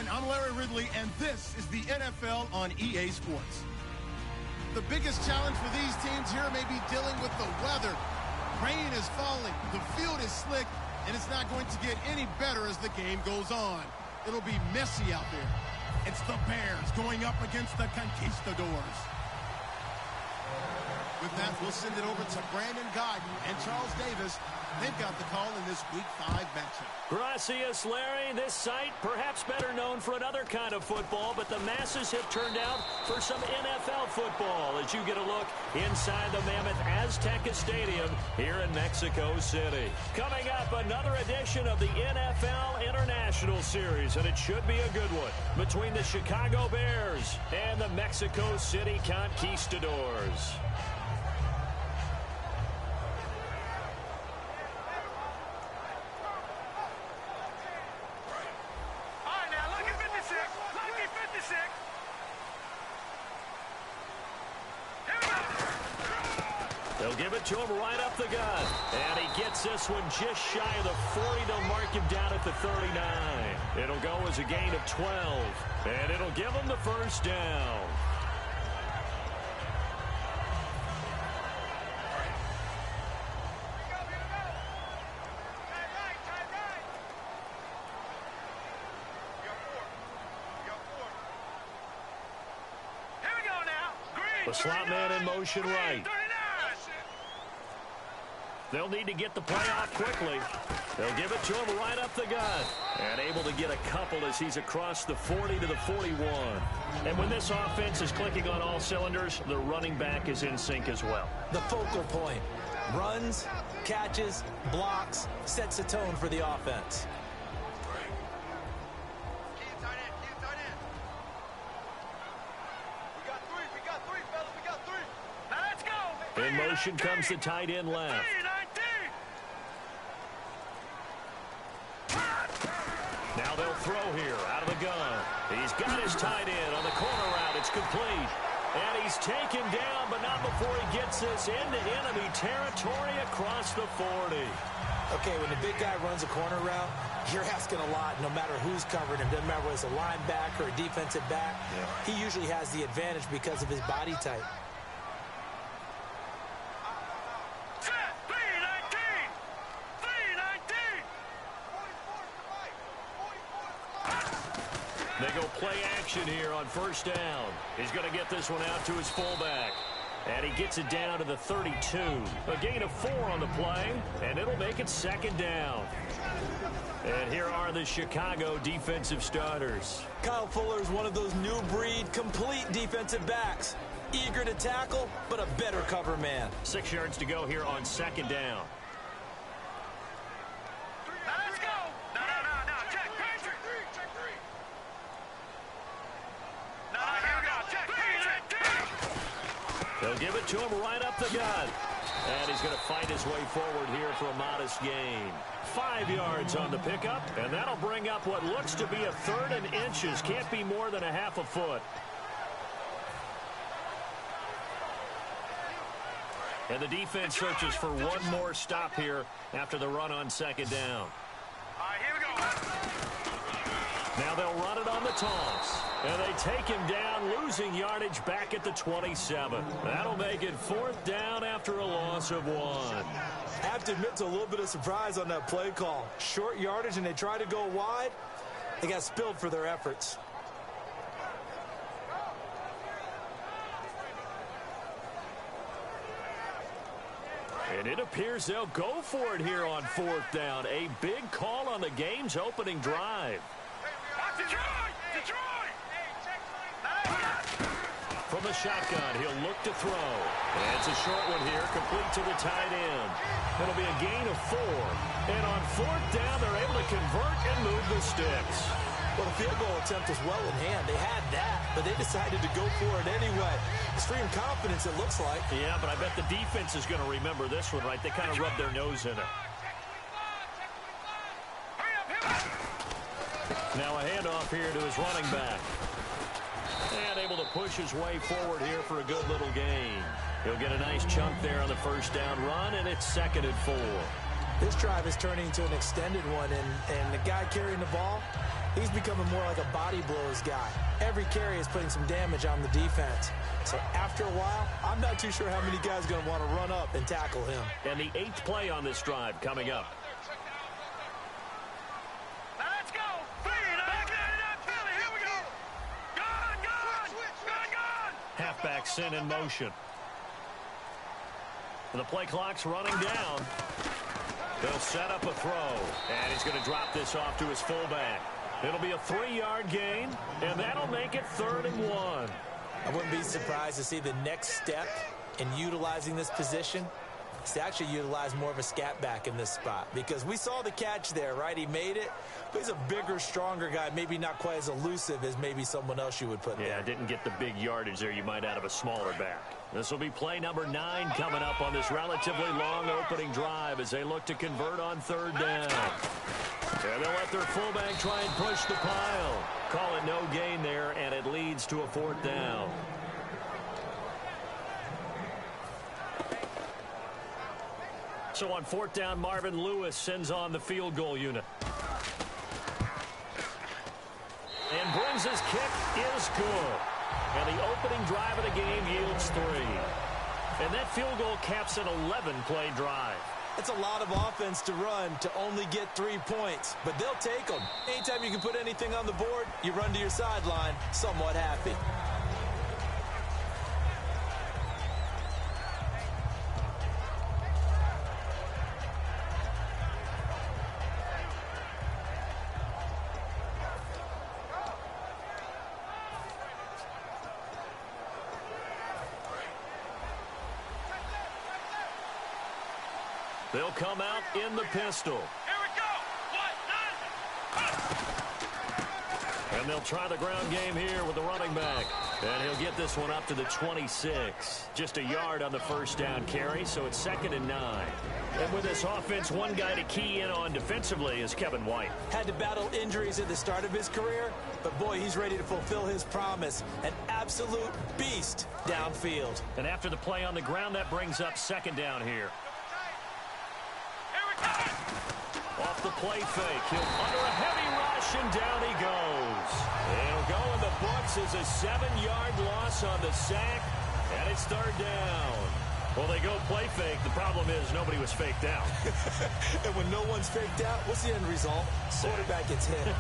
everyone. I'm Larry Ridley, and this is the NFL on EA Sports. The biggest challenge for these teams here may be dealing with the weather. Rain is falling, the field is slick, and it's not going to get any better as the game goes on. It'll be messy out there. It's the Bears going up against the Conquistadors. With that, we'll send it over to Brandon Guyton and Charles Davis. They've got the call in this Week 5 matchup. Gracias, Larry. This site, perhaps better known for another kind of football, but the masses have turned out for some NFL football as you get a look inside the Mammoth Azteca Stadium here in Mexico City. Coming up, another edition of the NFL International Series, and it should be a good one, between the Chicago Bears and the Mexico City Conquistadors. They'll give it to him right up the gut. And he gets this one just shy of the 40. They'll mark him down at the 39. It'll go as a gain of 12. And it'll give him the first down. The slot man in motion right. They'll need to get the play off quickly. They'll give it to him right up the gut. And able to get a couple as he's across the 40 to the 41. And when this offense is clicking on all cylinders, the running back is in sync as well. The focal point. Runs, catches, blocks, sets the tone for the offense. In motion comes the tight end left. Now they'll throw here out of the gun. He's got his tight end on the corner route. It's complete. And he's taken down, but not before he gets this into enemy territory across the 40. Okay, when the big guy runs a corner route, you're asking a lot no matter who's covering him. Doesn't matter whether it's a linebacker or a defensive back. Yeah. He usually has the advantage because of his body type. They go play action here on first down. He's going to get this one out to his fullback. And he gets it down to the 32. A gain of 4 on the play, and it'll make it second down. And here are the Chicago defensive starters. Kyle Fuller is one of those new breed, complete defensive backs. Eager to tackle, but a better cover man. 6 yards to go here on second down. They'll give it to him right up the gut. And he's going to fight his way forward here for a modest gain. 5 yards on the pickup, and that'll bring up what looks to be a 3rd and inches. Can't be more than a half a foot. And the defense searches for one more stop here after the run on second down. All right, here we go. Now they'll run it on the toss. And they take him down, losing yardage back at the 27. That'll make it 4th down after a loss of 1. I have to admit to a little bit of surprise on that play call. Short yardage, and they try to go wide. They got spilled for their efforts. And it appears they'll go for it here on 4th down. A big call on the game's opening drive. From the shotgun, he'll look to throw. And it's a short one here, complete to the tight end. It'll be a gain of 4. And on 4th down, they're able to convert and move the sticks. Well, the field goal attempt was well in hand. They had that, but they decided to go for it anyway. Extreme confidence, it looks like. Yeah, but I bet the defense is going to remember this one, right? They kind of rubbed their nose in it. Now a handoff here to his running back. And able to push his way forward here for a good little gain. He'll get a nice chunk there on the first down run, and it's 2nd and 4. This drive is turning into an extended one, and the guy carrying the ball, he's becoming more like a body blows guy. Every carry is putting some damage on the defense. So after a while, I'm not too sure how many guys are going to want to run up and tackle him. And the 8th play on this drive coming up. Let's go. Here we go. Gone. Halfback sent in motion. The play clock's running down. They'll set up a throw, and he's going to drop this off to his fullback. It'll be a 3-yard gain, and that'll make it 3rd and 1. I wouldn't be surprised to see the next step in utilizing this position is to actually utilize more of a scat back in this spot, because we saw the catch there, right? He made it, but he's a bigger, stronger guy, maybe not quite as elusive as maybe someone else you would put there. Yeah, didn't get the big yardage there you might out of a smaller back. This will be play number 9 coming up on this relatively long opening drive as they look to convert on 3rd down. And they'll let their fullback try and push the pile. Call it no gain there, and it leads to a 4th down. So on 4th down, Marvin Lewis sends on the field goal unit. And brings his kick is good. And the opening drive of the game yields 3. And that field goal caps an 11-play drive. It's a lot of offense to run to only get 3 points, but they'll take them. Anytime you can put anything on the board, you run to your sideline somewhat happy. They'll come out in the pistol. Here we go. 1, 9. And they'll try the ground game here with the running back. And he'll get this one up to the 26. Just a yard on the 1st down carry, so it's 2nd and 9. And with this offense, one guy to key in on defensively is Kevin White. Had to battle injuries at the start of his career, but boy, he's ready to fulfill his promise. An absolute beast downfield. And after the play on the ground, that brings up 2nd down here. Off the play fake, he'll under a heavy rush, and down he goes. It'll go in the books as a 7-yard loss on the sack, and it's 3rd down. Well, they go play fake. The problem is nobody was faked out. And when no one's faked out, what's the end result? Quarterback gets hit.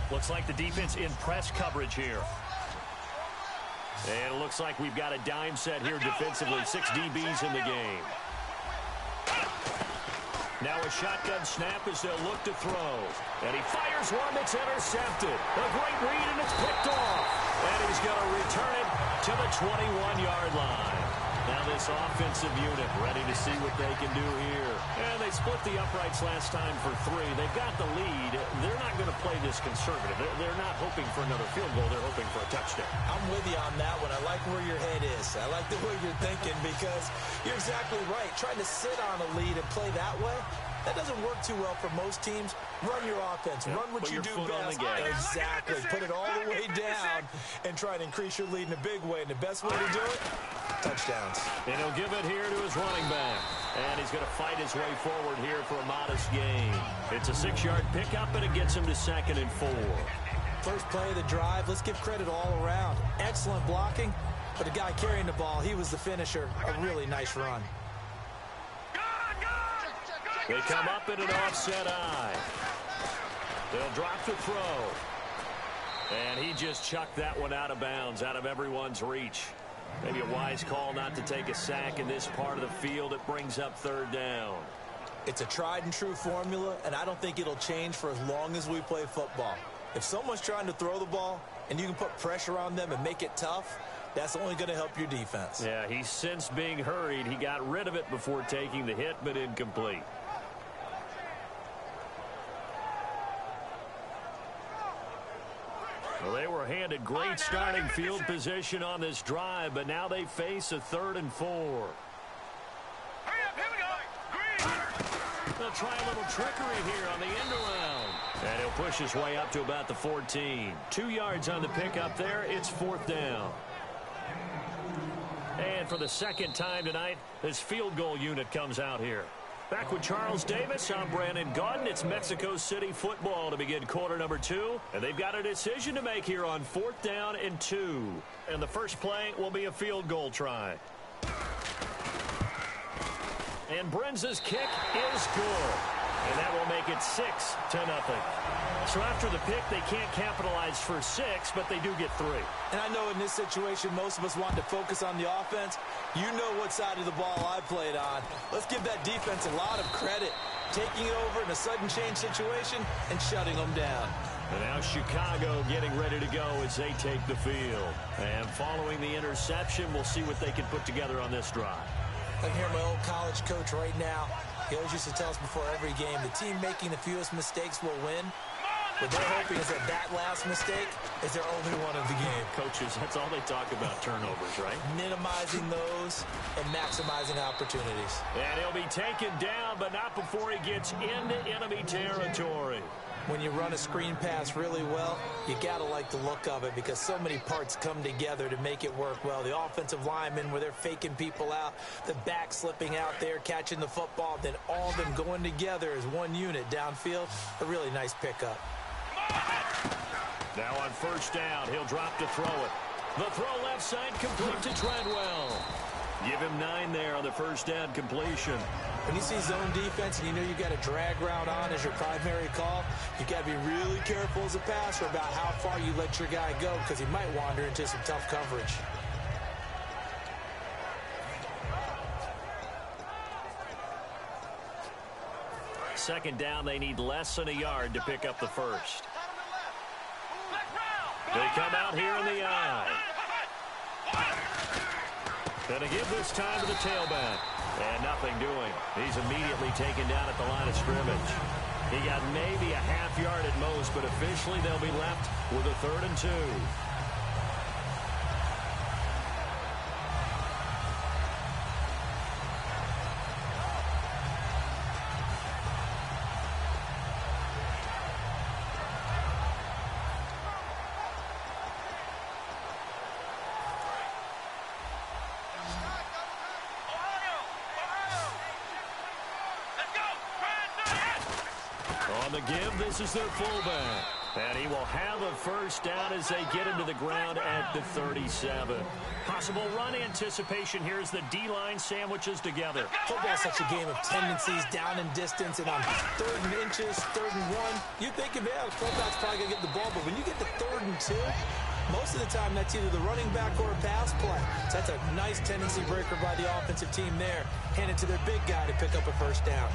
Looks like the defense in press coverage here. And it looks like we've got a dime set here defensively. 6 DBs in the game. Now a shotgun snap as they'll look to throw. And he fires one that's intercepted. A great read, and it's picked off. And he's going to return it to the 21-yard line. Now this offensive unit ready to see what they can do here. And they split the uprights last time for 3. They've got the lead. They're not going to play this conservative. They're not hoping for another field goal. They're hoping for a touchdown. I'm with you on that one. I like where your head is. I like the way you're thinking, because you're exactly right. Trying to sit on a lead and play that way, that doesn't work too well for most teams. Run your offense. Run what you do best. Exactly. Put it all the way down and try to increase your lead in a big way. And the best way to do it, touchdowns. And he'll give it here to his running back. And he's going to fight his way forward here for a modest gain. It's a 6-yard pickup, and it gets him to 2nd and 4. First play of the drive, let's give credit all around. Excellent blocking, but the guy carrying the ball, he was the finisher. A really nice run. They come up in an offset eye. They'll drop the throw. And he just chucked that one out of bounds, out of everyone's reach. Maybe a wise call not to take a sack in this part of the field. It brings up 3rd down. It's a tried and true formula, and I don't think it'll change for as long as we play football. If someone's trying to throw the ball and you can put pressure on them and make it tough, that's only going to help your defense. Yeah, he's since being hurried. He got rid of it before taking the hit, but incomplete. Well, they were handed great starting field position on this drive, but now they face a 3rd and 4. Hurry up, here we go. Green. They'll try a little trickery here on the end around. And he'll push his way up to about the 14. 2 yards on the pickup there. It's 4th down. And And for the second time tonight, this field goal unit comes out here. Back with Charles Davis, I'm Brandon Gaudin. It's Mexico City football to begin quarter number 2. And they've got a decision to make here on 4th down and 2. And the first play will be a field goal try. And Brenza's kick is good. And that will make it 6-0. So after the pick, they can't capitalize for 6, but they do get 3. And I know in this situation, most of us wanted to focus on the offense. You know what side of the ball I played on. Let's give that defense a lot of credit. Taking it over in a sudden change situation and shutting them down. And now Chicago getting ready to go as they take the field. And following the interception, we'll see what they can put together on this drive. I can hear my old college coach right now. He always used to tell us before every game, the team making the fewest mistakes will win. What they're hoping is that last mistake is their only one of the game. Coaches, that's all they talk about, turnovers, right? Minimizing those and maximizing opportunities. And he'll be taken down, but not before he gets into enemy territory. When you run a screen pass really well, you got to like the look of it because so many parts come together to make it work well. The offensive linemen where they're faking people out, the back slipping out there, catching the football, then all of them going together as one unit downfield. A really nice pickup. Now on 1st down, he'll drop to throw it. The throw left side complete to Treadwell. Give him 9 there on the 1st down completion. When you see zone defense and you know you got a drag route on as your primary call, you got to be really careful as a passer about how far you let your guy go because he might wander into some tough coverage. Second down, they need less than a yard to pick up the first. They come out here in the eye. Gonna give this time to the tailback. And nothing doing. He's immediately taken down at the line of scrimmage. He got maybe a half yard at most, but officially they'll be left with a 3rd and 2. On the give, this is their fullback. And he will have a 1st down as they get into the ground at the 37. Possible run anticipation here as the D-line sandwiches together. Football's such a game of tendencies, down and distance, and on 3rd and inches, 3rd and 1, you think, yeah, the fullback's probably going to get the ball, but when you get to 3rd and 2, most of the time that's either the running back or a pass play. So that's a nice tendency breaker by the offensive team there. Hand it to their big guy to pick up a 1st down.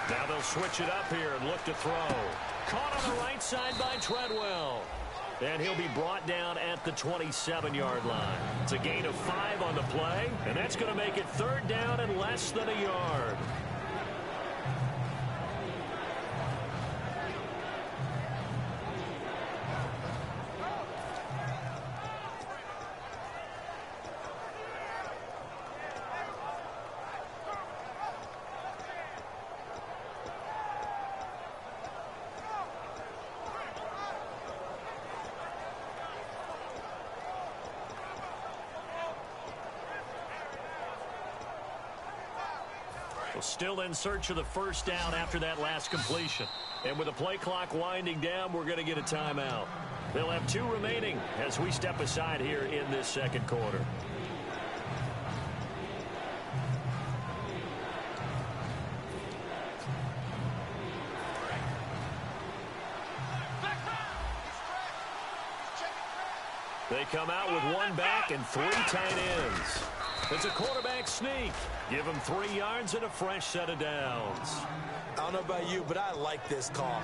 Now they'll switch it up here and look to throw. Caught on the right side by Treadwell. And he'll be brought down at the 27-yard line. It's a gain of 5 on the play, and that's going to make it 3rd down and less than a yard. Still in search of the 1st down after that last completion. And with the play clock winding down, we're going to get a timeout. They'll have 2 remaining as we step aside here in this 2nd quarter. They come out with 1 back and 3 tight ends. It's a quarterback sneak. Give him 3 yards and a fresh set of downs. I don't know about you, but I like this call.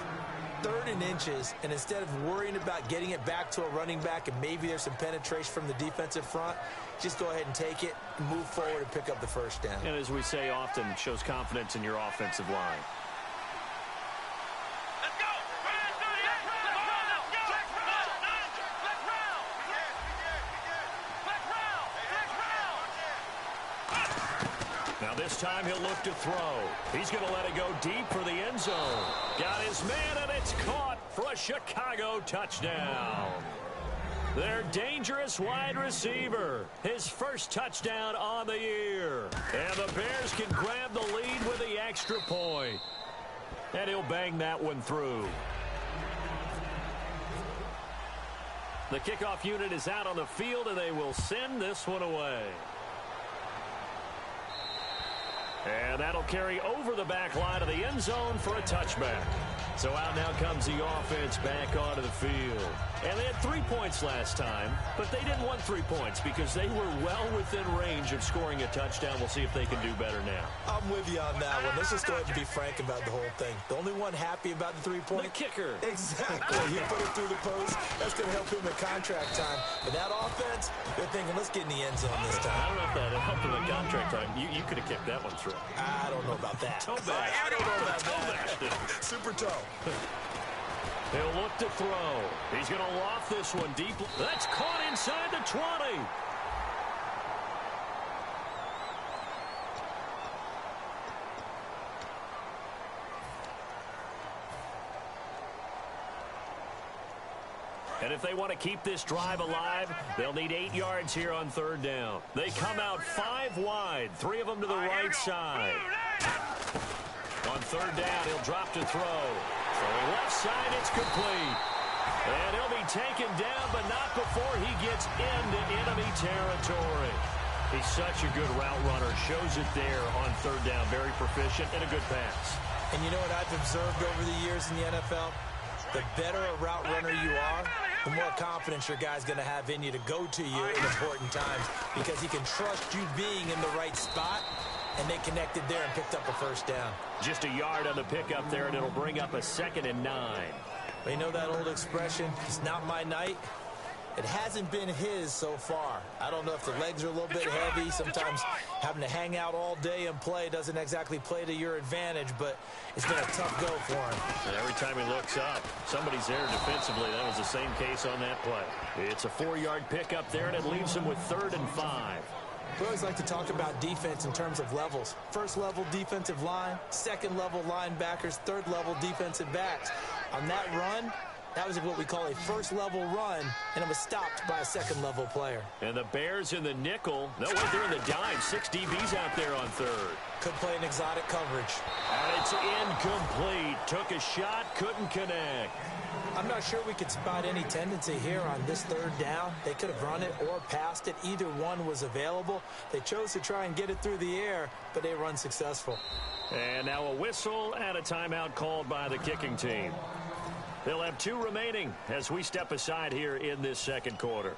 3rd and inches, and instead of worrying about getting it back to a running back and maybe there's some penetration from the defensive front, just go ahead and take it, move forward, and pick up the 1st down. And as we say often, it shows confidence in your offensive line. This time he'll look to throw. He's going to let it go deep for the end zone. Got his man, and it's caught for a Chicago touchdown. Their dangerous wide receiver. His first touchdown on the year. And the Bears can grab the lead with the extra point. And he'll bang that one through. The kickoff unit is out on the field, and they will send this one away. And that'll carry over the back line of the end zone for a touchback. So out now comes the offense back onto the field. And they had 3 points last time, but they didn't want 3 points because they were well within range of scoring a touchdown. We'll see if they can do better now. I'm with you on that one. Let's just go ahead and be frank about the whole thing. The only one happy about the 3-point? The kicker. Exactly. He put it through the post. That's going to help him in contract time. But that offense, they're thinking, let's get in the end zone this time. I don't know if that helped him in contract time. You could have kicked that one through. I don't know about that. Toe bash. I don't know about that. Super toe. He'll look to throw. He's going to loft this one deep. That's caught inside the 20. And if they want to keep this drive alive, they'll need 8 yards here on third down. They come out 5 wide, 3 of them to the right side. On third down, he'll drop to throw. Throwing left side, it's complete. And he'll be taken down, but not before he gets into enemy territory. He's such a good route runner. Shows it there on third down. Very proficient and a good pass. And you know what I've observed over the years in the NFL? The better a route runner you are, the more confidence your guy's going to have in you to go to you in important times because he can trust you being in the right spot, and they connected there and picked up a first down. Just a yard on the pickup there, and it'll bring up a 2nd and 9. But you know that old expression, it's not my night? It hasn't been his so far. I don't know if the legs are a little bit heavy. Sometimes having to hang out all day and play doesn't exactly play to your advantage, but it's been a tough go for him. And every time he looks up, somebody's there defensively. That was the same case on that play. It's a 4-yard pickup there, and it leaves him with 3rd and 5. We always like to talk about defense in terms of levels. First level defensive line, second level linebackers, third level defensive backs. On that run, that was what we call a first-level run, and it was stopped by a second-level player. And the Bears in the nickel. No, wait, they're in the dime. 6 DBs out there on third. Could play an exotic coverage. And it's incomplete. Took a shot, couldn't connect. I'm not sure we could spot any tendency here on this third down. They could have run it or passed it. Either one was available. They chose to try and get it through the air, but they were unsuccessful. And now a whistle and a timeout called by the kicking team. They'll have 2 remaining as we step aside here in this second quarter.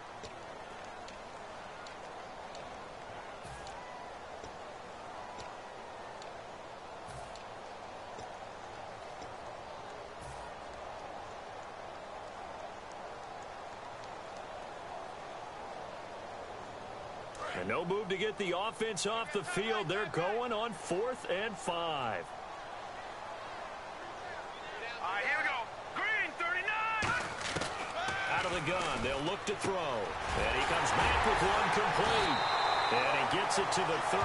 And no move to get the offense off the field. They're going on 4th and 5. The gun. They'll look to throw. And he comes back with one complete. And he gets it to the 34.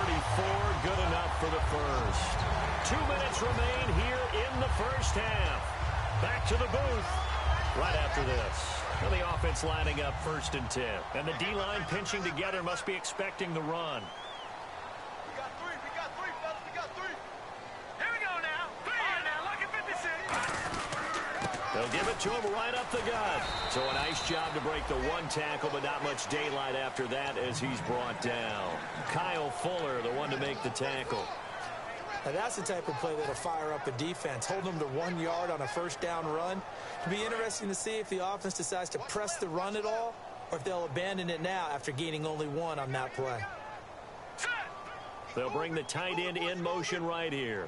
Good enough for the first. 2 minutes remain here in the first half. Back to the booth right after this. And the offense lining up 1st and 10. And the D-line pinching together, must be expecting the run. We got 3, fellas. We got 3. Here we go now. 3 now. Look at 56. They'll give it to him right up the gut. So a nice job to break the 1 tackle, but not much daylight after that as he's brought down. Kyle Fuller, the one to make the tackle. Now that's the type of play that'll fire up a defense. Hold them to 1 yard on a first down run. It'll be interesting to see if the offense decides to press the run at all, or if they'll abandon it now after gaining only 1 on that play. They'll bring the tight end in motion right here.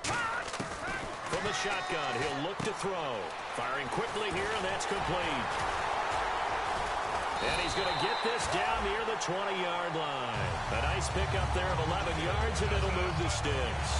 From the shotgun, he'll look to throw. Firing quickly here, and that's complete. And he's going to get this down near the 20-yard line. A nice pickup there of 11 yards, and it'll move the sticks.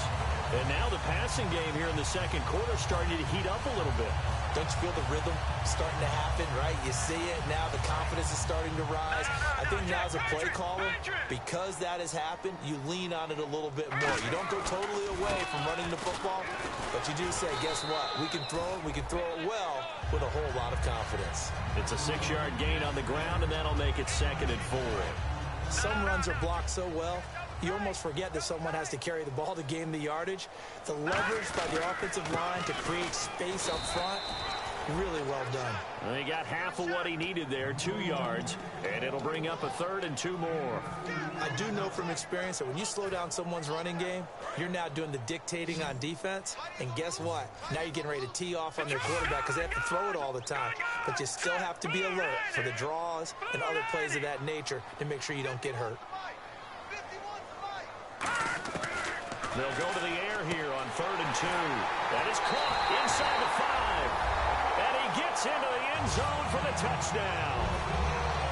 And now the passing game here in the second quarter starting to heat up a little bit. Don't you feel the rhythm starting to happen, right? You see it. Now the confidence is starting to rise. I think now as a play caller, because that has happened, you lean on it a little bit more. You don't go totally away from running the football, but you do say, guess what? We can throw it. We can throw it well with a whole lot of confidence. It's a 6-yard gain on the ground, and that'll make it 2nd and 4. Some runs are blocked so well, you almost forget that someone has to carry the ball to gain the yardage. The leverage by the offensive line to create space up front, really well done. Well, he got half of what he needed there, 2 yards, and it'll bring up a 3rd and 2 more. I do know from experience that when you slow down someone's running game, you're now doing the dictating on defense, and guess what? Now you're getting ready to tee off on their quarterback because they have to throw it all the time. But you still have to be alert for the draws and other plays of that nature to make sure you don't get hurt. They'll go to the air here on 3rd and 2. That is caught inside the 5. And he gets into the end zone for the touchdown.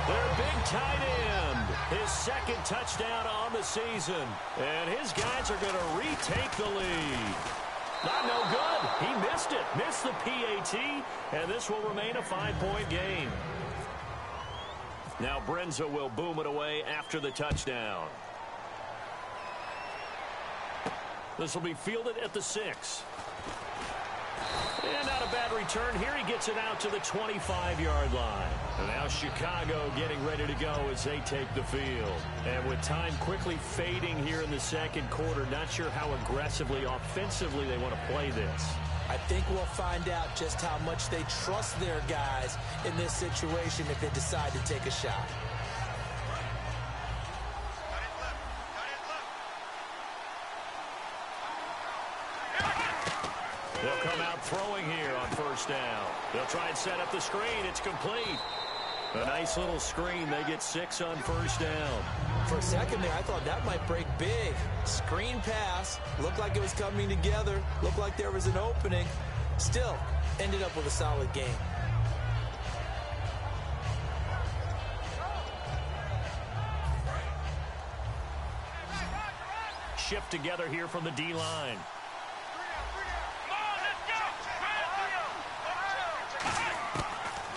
Their big tight end, his 2nd touchdown on the season. And his guys are going to retake the lead. Not no good. He missed it. Missed the PAT. And this will remain a 5-point game. Now Brenza will boom it away after the touchdown. This will be fielded at the 6. And not a bad return here. He gets it out to the 25-yard line. And now Chicago getting ready to go as they take the field. And with time quickly fading here in the second quarter, not sure how aggressively, offensively they want to play this. I think we'll find out just how much they trust their guys in this situation if they decide to take a shot. They'll come out throwing here on 1st down. They'll try and set up the screen. It's complete. A nice little screen. They get 6 on 1st down. For a second there, I thought that might break big. Screen pass. Looked like it was coming together. Looked like there was an opening. Still, ended up with a solid game. Shift together here from the D-line.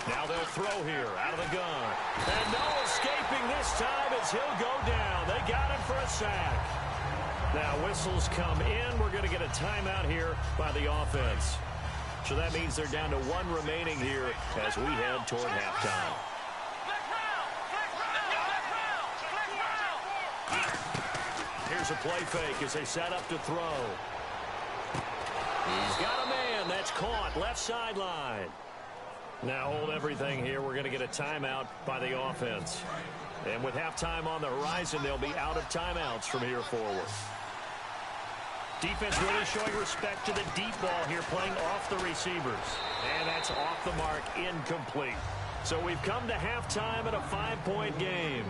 Now they'll throw here out of the gun. And no escaping this time as he'll go down. They got him for a sack. Now whistles come in. We're going to get a timeout here by the offense. So that means they're down to 1 remaining here as we head toward halftime. Here's a play fake as they set up to throw. He's got a man. That's caught left sideline. Now hold everything here. We're going to get a timeout by the offense. And with halftime on the horizon, they'll be out of timeouts from here forward. Defense really showing respect to the deep ball here, playing off the receivers. And that's off the mark, incomplete. So we've come to halftime in a 5-point game.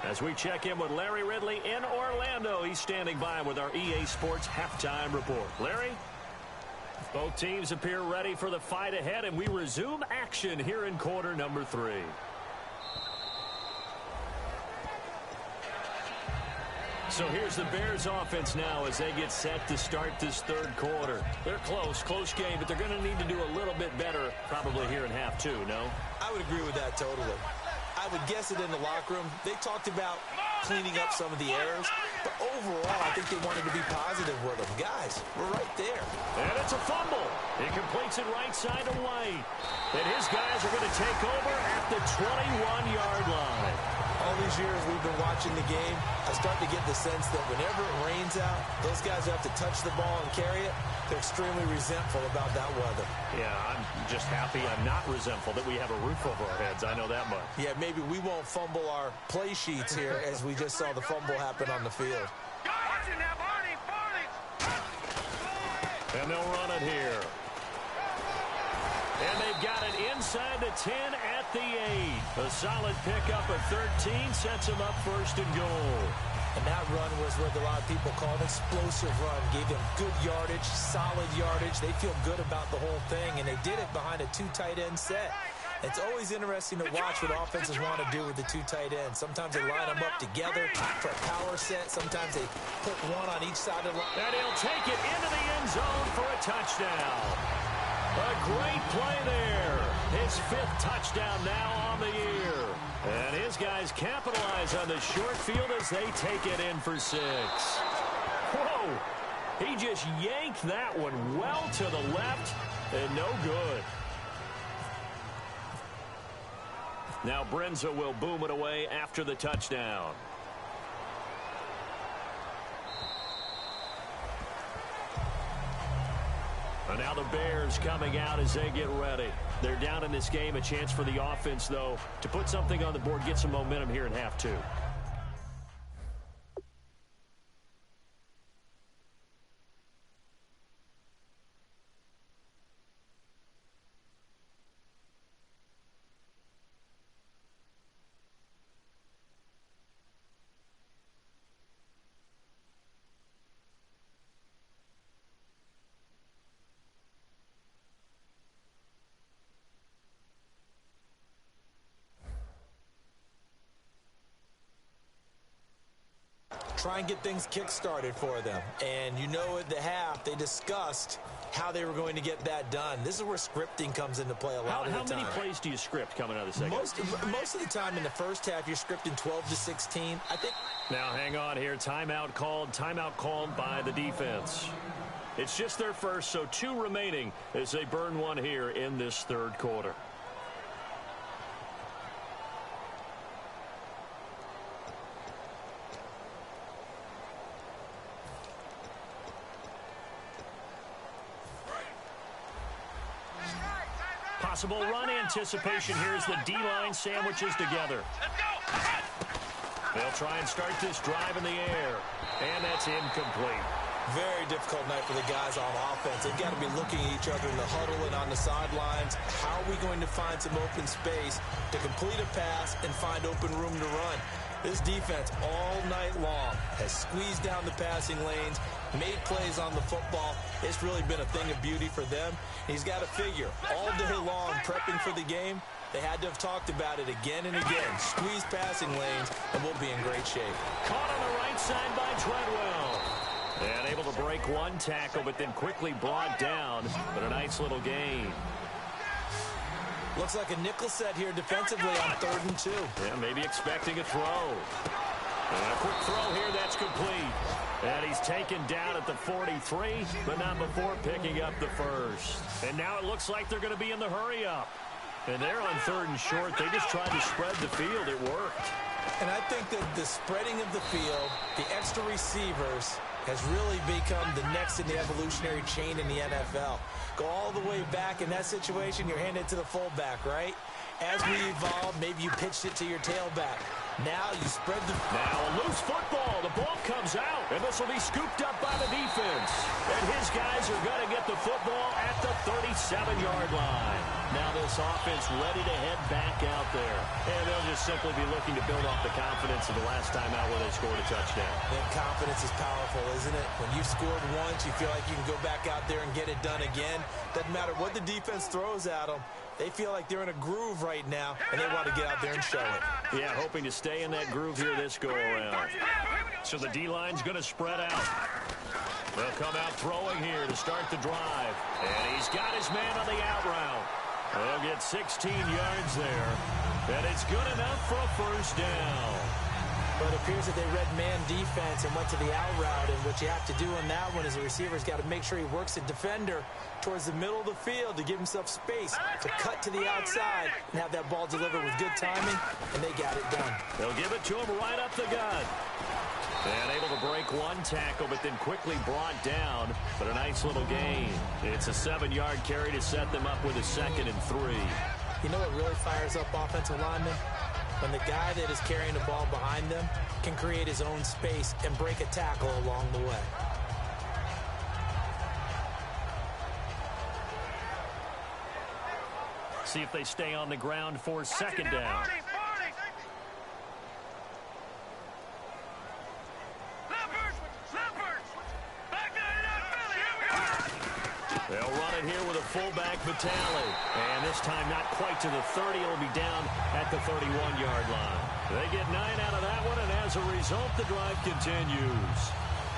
As we check in with Larry Ridley in Orlando, he's standing by with our EA Sports halftime report. Larry? Both teams appear ready for the fight ahead, and we resume action here in quarter number 3. So here's the Bears offense now as they get set to start this third quarter. They're close game, but they're going to need to do a little bit better probably here in half 2, no? I would agree with that totally. I would guess it in the locker room. They talked about cleaning up some of the errors, but overall, I think they wanted to be positive with them. Guys, we're right there. And it's a fumble. He completes it right side to White. And his guys are going to take over at the 21-yard line. All these years we've been watching the game, I start to get the sense that whenever it rains out, those guys who have to touch the ball and carry it, they're extremely resentful about that weather. Yeah, I'm just happy I'm not resentful that we have a roof over our heads. I know that much. Yeah, maybe we won't fumble our play sheets here as we just saw the fumble happen on the field. And they'll run it here. And they've got it inside the 10 at the 8. A solid pickup of 13 sets them up 1st and goal. And that run was what a lot of people call an explosive run. Gave them good yardage, solid yardage. They feel good about the whole thing, and they did it behind a 2 tight end set. It's always interesting to watch what offenses want to do with the two tight ends. Sometimes they line them up together for a power set. Sometimes they put one on each side of the line. And he'll take it into the end zone for a touchdown. A great play there. His 5th touchdown now on the year. And his guys capitalize on the short field as they take it in for 6. Whoa! He just yanked that one well to the left and no good. Now Brenza will boom it away after the touchdown. And now the Bears coming out as they get ready. They're down in this game. A chance for the offense, though, to put something on the board, get some momentum here in half 2. Try and get things kick-started for them. And you know at the half, they discussed how they were going to get that done. This is where scripting comes into play a lot of the time. How many plays do you script coming out of the second? Most of the time in the first half, you're scripting 12 to 16. I think. Now, hang on here. Timeout called by the defense. It's just their first, so 2 remaining as they burn one here in this 3rd quarter. Possible run anticipation here as the D-line sandwiches together. They'll try and start this drive in the air, and that's incomplete. Very difficult night for the guys on offense. They've got to be looking at each other in the huddle and on the sidelines. How are we going to find some open space to complete a pass and find open room to run? This defense all night long has squeezed down the passing lanes, made plays on the football. It's really been a thing of beauty for them. He's got to figure all day long prepping for the game. They had to have talked about it again and again. Squeeze passing lanes, and we'll be in great shape. Caught on the right side by Treadwell. And able to break one tackle, but then quickly brought down. But a nice little gain. Looks like a nickel set here defensively on 3rd and 2. Yeah, maybe expecting a throw. And a quick throw here, that's complete. And he's taken down at the 43, but not before picking up the first. And now it looks like they're going to be in the hurry-up. And they're on 3rd and short. They just tried to spread the field. It worked. And I think that the spreading of the field, the extra receivers, has really become the next in the evolutionary chain in the NFL. Go all the way back in that situation, you're handed to the fullback, right? As we evolve, maybe you pitched it to your tailback. Now you spread the... Now a loose football. The ball comes out, and this will be scooped up by the defense. And his guys are going to get the football at the 37-yard line. Now this offense ready to head back out there. And they'll just simply be looking to build off the confidence of the last time out where they scored a touchdown. And confidence is powerful, isn't it? When you've scored once, you feel like you can go back out there and get it done again. Doesn't matter what the defense throws at them. They feel like they're in a groove right now, and they want to get out there and show it. Yeah, hoping to stay in that groove here this go-around. So the D-line's going to spread out. They'll come out throwing here to start the drive. And he's got his man on the out route. They'll get 16 yards there. And it's good enough for a first down. But it appears that they read man defense and went to the out route. And what you have to do on that one is the receiver's got to make sure he works the defender towards the middle of the field to give himself space to cut to the outside and have that ball delivered with good timing, and they got it done. They'll give it to him right up the gut. And able to break one tackle, but then quickly brought down. But a nice little gain. It's a 7-yard carry to set them up with a 2nd and 3. You know what really fires up offensive linemen? When the guy that is carrying the ball behind them can create his own space and break a tackle along the way. See if they stay on the ground for 2nd down. They'll run it here with a fullback, Vitale. And this time not quite to the 30. It'll be down at the 31-yard line. They get 9 out of that one, and as a result, the drive continues.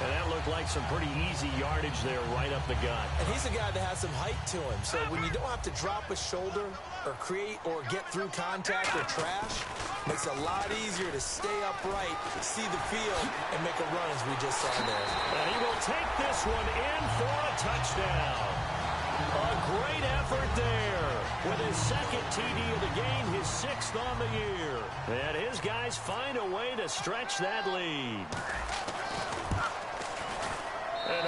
And that looked like some pretty easy yardage there right up the gut. And he's a guy that has some height to him. So when you don't have to drop a shoulder or create or get through contact or trash, makes it a lot easier to stay upright, see the field, and make a run as we just saw there. And he will take this one in for a touchdown. A great effort there. With his second TD of the game, his 6th on the year. And his guys find a way to stretch that lead. And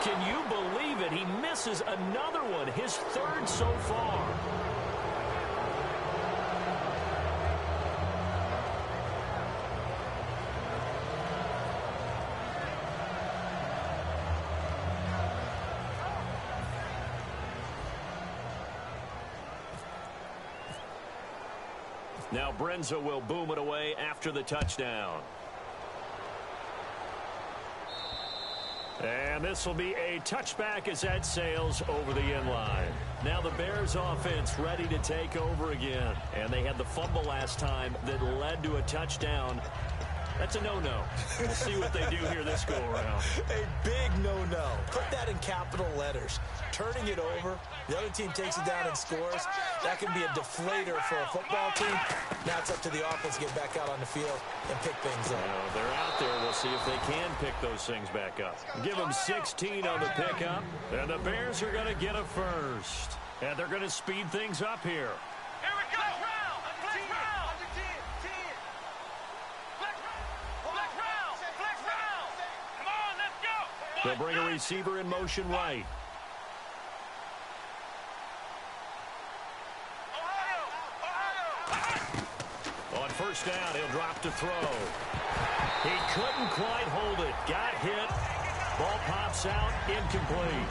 can you believe it? He misses another one, his 3rd so far. Now Brenza will boom it away after the touchdown. And this will be a touchback as that sails over the end line. Now the Bears offense ready to take over again. And they had the fumble last time that led to a touchdown. That's a no-no. We'll see what they do here this go-around. A big no-no. Put that in capital letters. Turning it over, the other team takes it down and scores. That can be a deflator for a football team. Now it's up to the offense to get back out on the field and pick things up. Well, they're out there. We'll see if they can pick those things back up. Give them 16 on the pickup. And the Bears are going to get a first. And they're going to speed things up here. Here we go. Flex round. Flex round. Come on, let's go. They'll bring a receiver in motion right. On first down, he'll drop to throw. He couldn't quite hold it. Got hit. Ball pops out. Incomplete.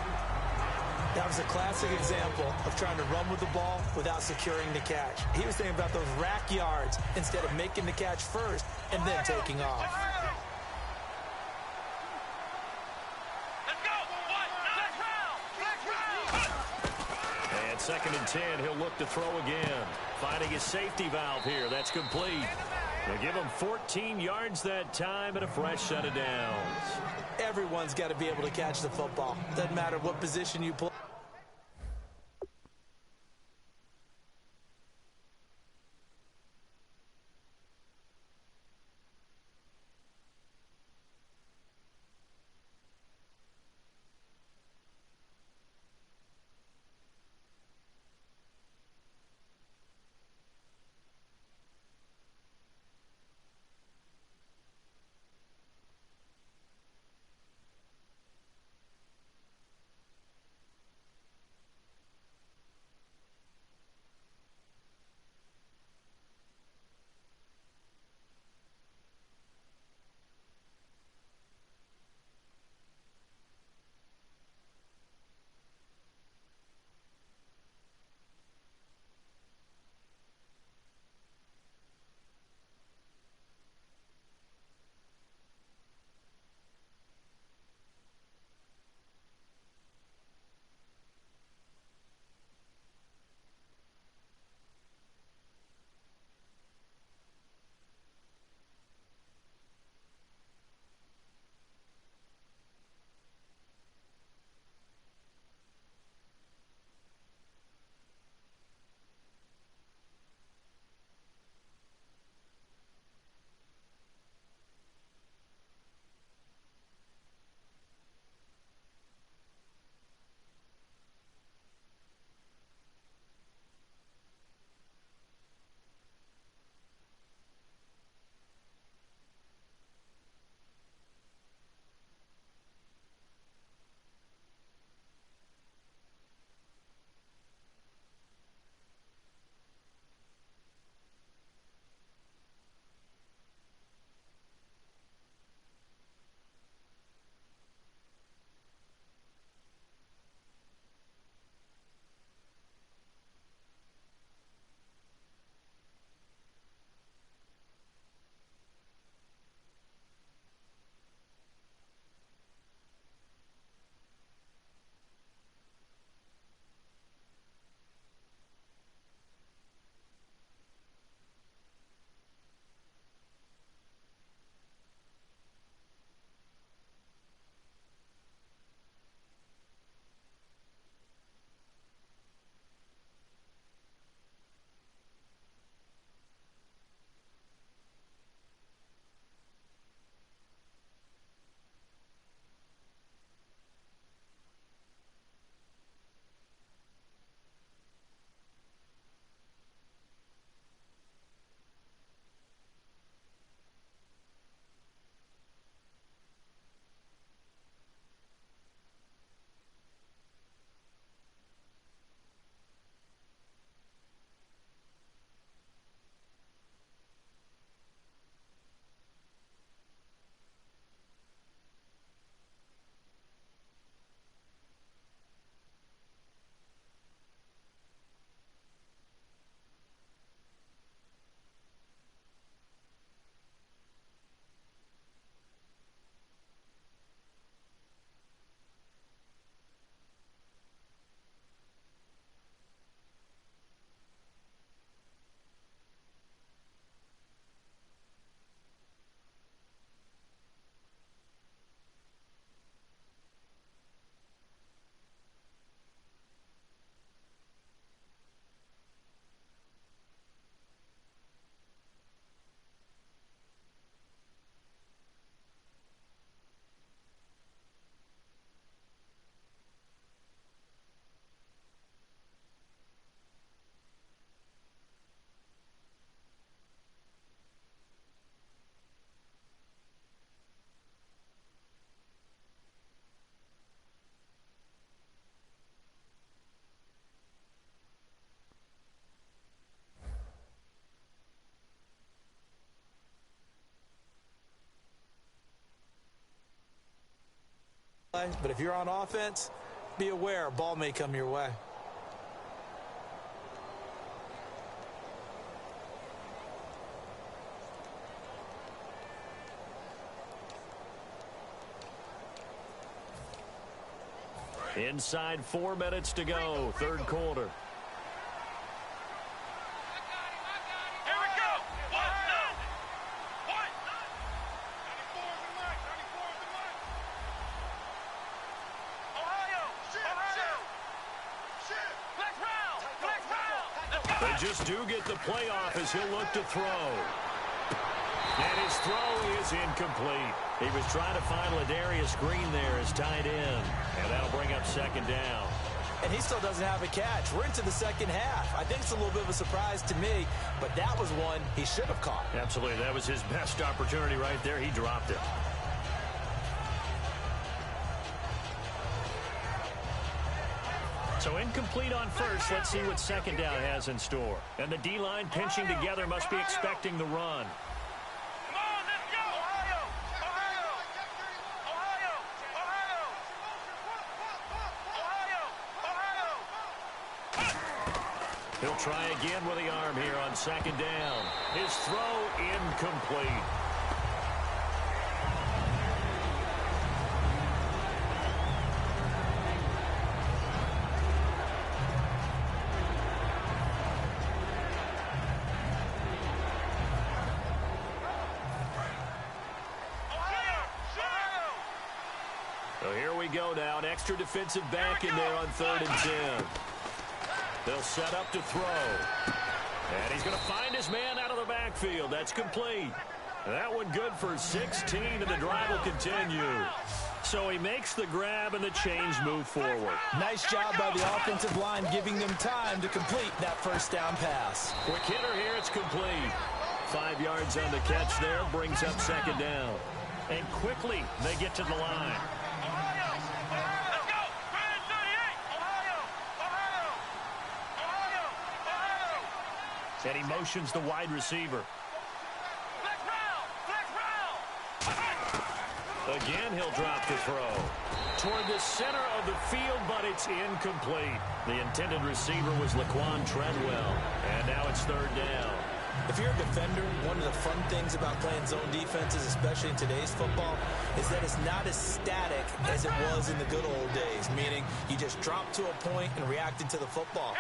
That was a classic example of trying to run with the ball without securing the catch. He was thinking about those rack yards instead of making the catch first and then taking off. Let's go. Flex round. And 2nd and 10, he'll look to throw again. Finding his safety valve here. That's complete. They give him 14 yards that time and a fresh set of downs. Everyone's got to be able to catch the football. Doesn't matter what position you play. But if you're on offense, be aware a ball may come your way. Inside 4 minutes to go, third quarter. Here we go. What? What? 94 is the mark. 94 is the mark. Ohio. Shit. Flex round. They just do get the playoff as he'll look to throw. And his throw is incomplete. He was trying to find Ladarius Green there as tight end. And that'll bring up second down. And he still doesn't have a catch. We're into the second half. I think it's a little bit of a surprise to me, but that was one he should have caught. Absolutely. That was his best opportunity right there. He dropped it. So incomplete on first. Let's see what second down has in store. And the D-line pinching together must be expecting the run. He'll try again with the arm here on second down. His throw incomplete. So here we go now. An extra defensive back in there on 3rd and 10. They'll set up to throw. And he's going to find his man out of the backfield. That's complete. That one good for 16, and the drive will continue. So he makes the grab, and the chains move forward. Nice job by the offensive line giving them time to complete that first down pass. Quick hitter here. It's complete. 5 yards on the catch there. Brings up second down. And quickly they get to the line. And he motions the wide receiver. Again, he'll drop the throw. Toward the center of the field, but it's incomplete. The intended receiver was Laquan Treadwell. And now it's 3rd down. If you're a defender, one of the fun things about playing zone defenses, especially in today's football, is that it's not as static as it was in the good old days, meaning you just drop to a point and reacted to the football.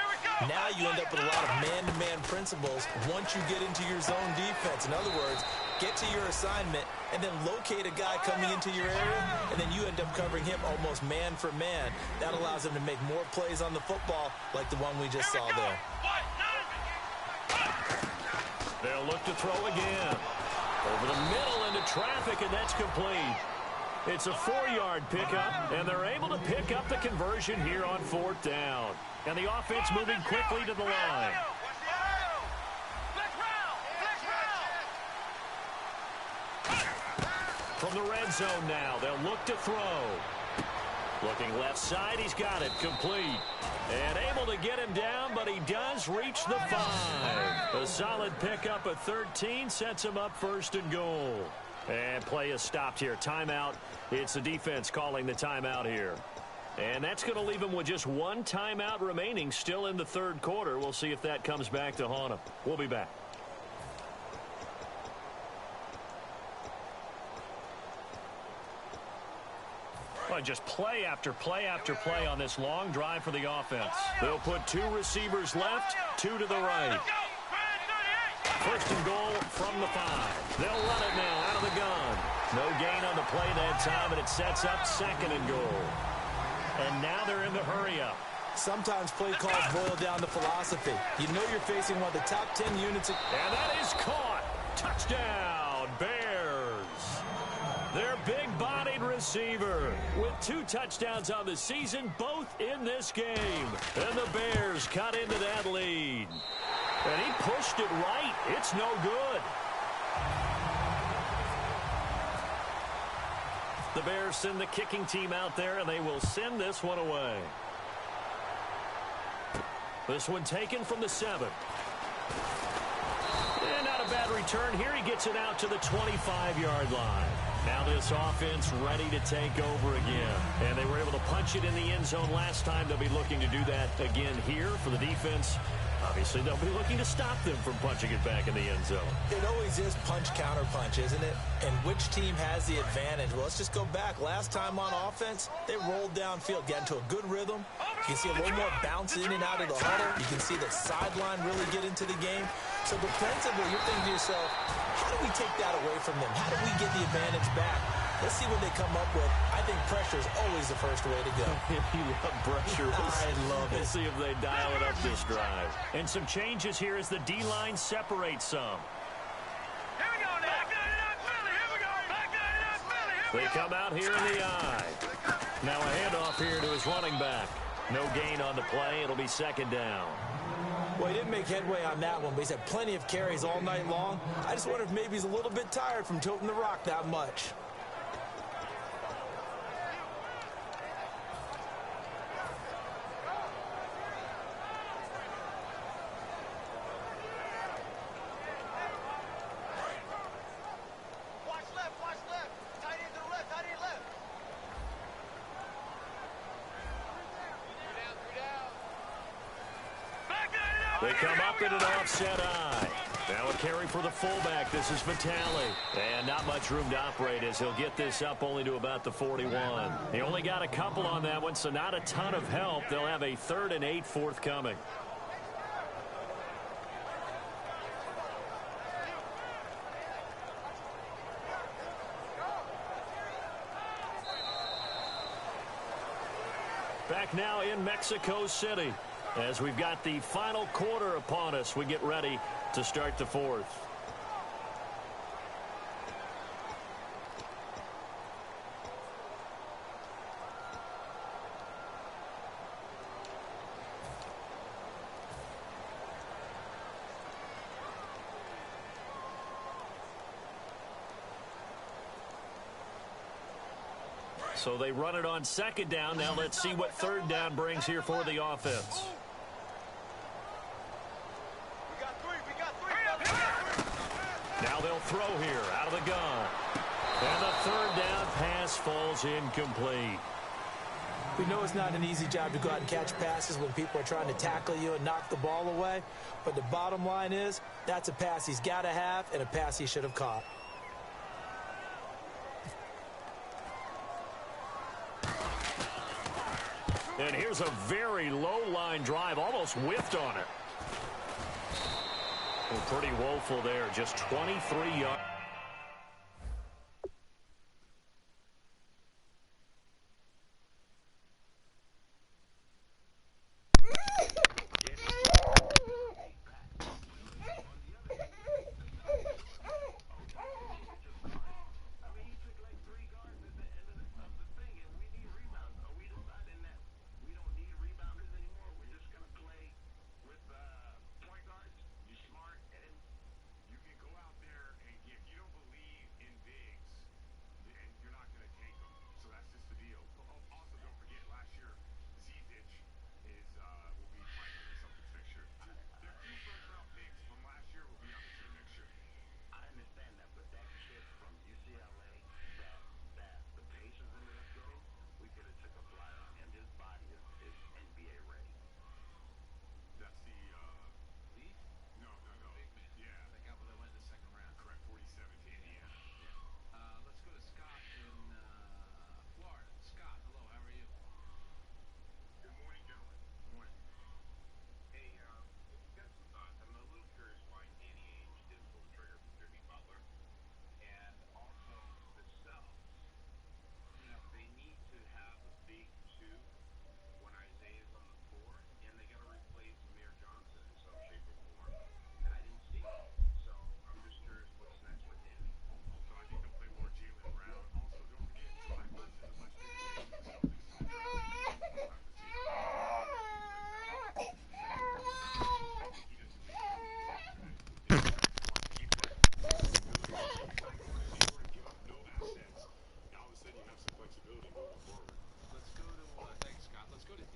Now you end up with a lot of man-to-man principles once you get into your zone defense. In other words, get to your assignment and then locate a guy coming into your area, and then you end up covering him almost man for man. That allows him to make more plays on the football like the one we just saw there. They'll look to throw again. Over the middle into traffic, and that's complete. It's a 4-yard pickup, and they're able to pick up the conversion here on 4th down. And the offense moving quickly to the line. From the red zone now, they'll look to throw. Looking left side, he's got it, complete. And able to get him down, but he does reach the 5. A solid pickup of 13 sets him up 1st and goal. And play is stopped here. Timeout. It's the defense calling the timeout here. And that's going to leave him with just 1 timeout remaining still in the 3rd quarter. We'll see if that comes back to haunt him. We'll be back. Well, just play after play after play on this long drive for the offense. They'll put 2 receivers left, 2 to the right. 1st and goal from the 5. They'll run it now out of the gun. No gain on the play that time, and it sets up 2nd and goal. And now they're in the hurry-up. Sometimes play calls boil down to philosophy. You know you're facing one of the top 10 units. And that is caught. Touchdown, Bears. Their big-bodied receiver with 2 touchdowns on the season, both in this game. And the Bears cut into that lead. And he pushed it right. It's no good. The Bears send the kicking team out there, and they will send this one away. This one taken from the 7. And not a bad return here. He gets it out to the 25-yard line. Now this offense ready to take over again. And they were able to punch it in the end zone last time. They'll be looking to do that again here for the defense. Obviously, they'll be looking to stop them from punching it back in the end zone. It always is punch-counter-punch, isn't it? And which team has the advantage? Well, let's just go back. Last time on offense, they rolled downfield, got into a good rhythm. You can see a little more bounce in and out of the huddle. You can see the sideline really get into the game. So defensively, you're thinking to yourself, how do we take that away from them? How do we get the advantage back? Let's see what they come up with. I think pressure is always the first way to go. You love pressure. I love it. Let's see if they dial it up this drive. And some changes here as the D-line separates some. Here we go now. Back line it up, Philly. Here we go. Back line it up, Philly. Here we They go. come out here in the eye. Now a handoff here to his running back. No gain on the play. It'll be second down. Well, he didn't make headway on that one, but he's had plenty of carries all night long. I just wonder if maybe he's a little bit tired from toting the rock that much. Watch left, watch left. Tight end to the left, tight end left. Three down. Back line it up. They come up in an offset eye. Now a carry for the fullback. This is Vitale. And not much room to operate as he'll get this up only to about the 41. He only got a couple on that one, so not a ton of help. They'll have a 3rd and 8 forthcoming. Back now in Mexico City. As we've got the final quarter upon us, we get ready to start the fourth. So they run it on second down. Now let's see what third down brings here for the offense. Now they'll throw here out of the gun. And the third down pass falls incomplete. We know it's not an easy job to go out and catch passes when people are trying to tackle you and knock the ball away. But the bottom line is, that's a pass he's got to have and a pass he should have caught. And here's a very low-line drive, almost whiffed on it. Well, pretty woeful there, just 23 yards.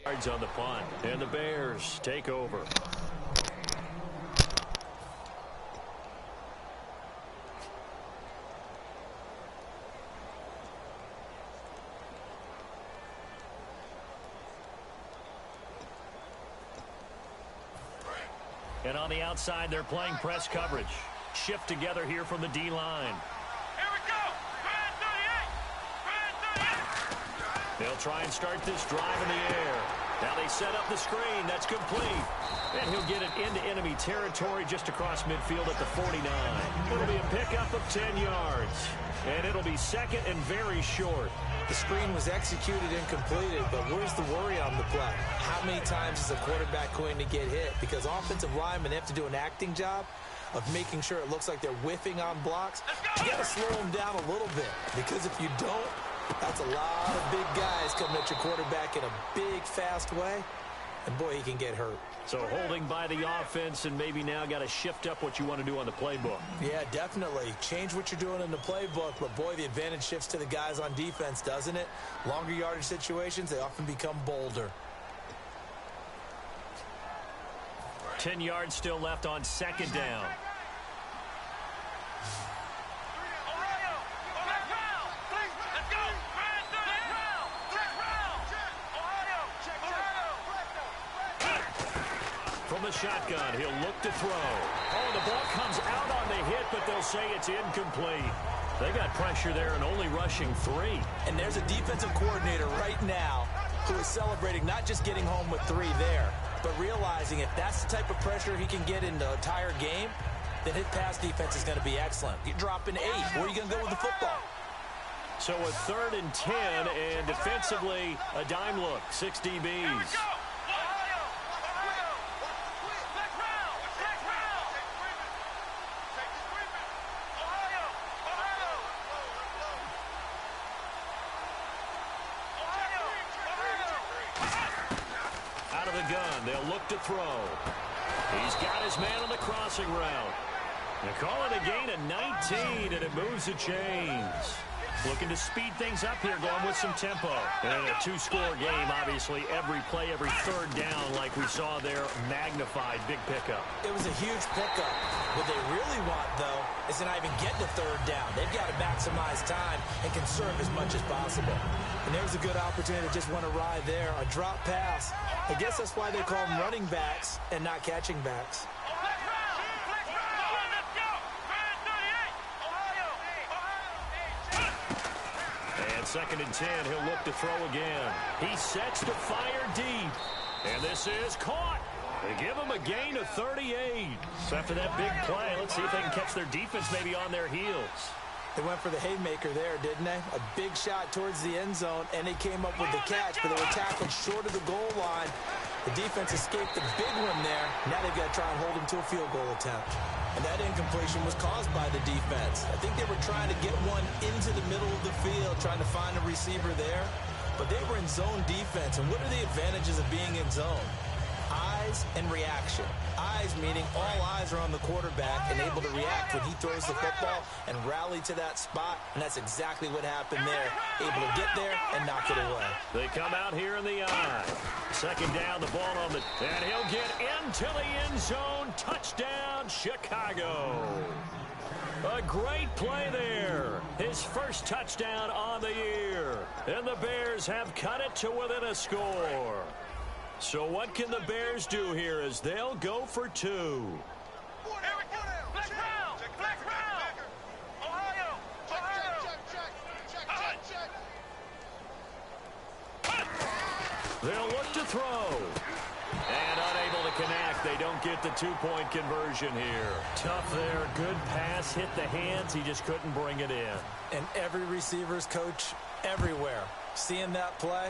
Yards on the punt, and the Bears take over. And on the outside, they're playing press coverage. Shift together here from the D-line. Here we go. Red 38. Red 38. They'll try and start this drive in the air. Now they set up the screen. That's complete. And he'll get it into enemy territory just across midfield at the 49. It'll be a pickup of 10 yards. And it'll be second and very short. The screen was executed and completed, but where's the worry on the play? How many times is a quarterback going to get hit? Because offensive linemen have to do an acting job of making sure it looks like they're whiffing on blocks. You got to slow them down a little bit, because if you don't, that's a lot of big guys coming at your quarterback in a big, fast way. And, boy, he can get hurt. So holding by the offense, and maybe now got to shift up what you want to do on the playbook. Yeah, definitely. Change what you're doing in the playbook, but, boy, the advantage shifts to the guys on defense, doesn't it? Longer yardage situations, they often become bolder. 10 yards still left on second down. From the shotgun, he'll look to throw. Oh, the ball comes out on the hit, but they'll say it's incomplete. They got pressure there and only rushing 3. And there's a defensive coordinator right now who is celebrating not just getting home with 3 there, but realizing if that's the type of pressure he can get in the entire game, then his pass defense is going to be excellent. You're dropping 8. Where are you going to go with the football? So a 3rd and 10, and defensively, a dime look. 6 DBs. They'll look to throw. He's got his man on the crossing route. They call it a gain of 19, and it moves the chains. Looking to speed things up here, going with some tempo. And a 2-score game, obviously, every play, every 3rd down, like we saw there, magnified, big pickup. It was a huge pickup. What they really want, though, is to not even get the 3rd down. They've got to maximize time and conserve as much as possible. And there was a good opportunity to just want to ride there, a drop pass. I guess that's why they call them running backs and not catching backs. And 2nd and 10, he'll look to throw again. He sets to fire deep. And this is caught. They give him a gain of 38. So after that big play, let's see if they can catch their defense maybe on their heels. They went for the haymaker there, didn't they? A big shot towards the end zone, and they came up with the catch, but they were tackled short of the goal line. The defense escaped the big one there. Now they've got to try and hold him to a field goal attempt. And that incompletion was caused by the defense. I think they were trying to get one into the middle of the field, trying to find a receiver there. But they were in zone defense, and what are the advantages of being in zone? Eyes and reaction. Eyes meaning all eyes are on the quarterback and able to react when he throws the football and rally to that spot, and that's exactly what happened there. Able to get there and knock it away. They come out here in the eye. 2nd down, the ball on the... And he'll get into the end zone. Touchdown, Chicago. A great play there. His first touchdown on the year. And the Bears have cut it to within a score. So what can the Bears do here as they'll go for 2? They'll look to throw. And unable to connect. They don't get the 2-point conversion here. Tough there. Good pass. Hit the hands. He just couldn't bring it in. And every receiver's coach everywhere. Seeing that play,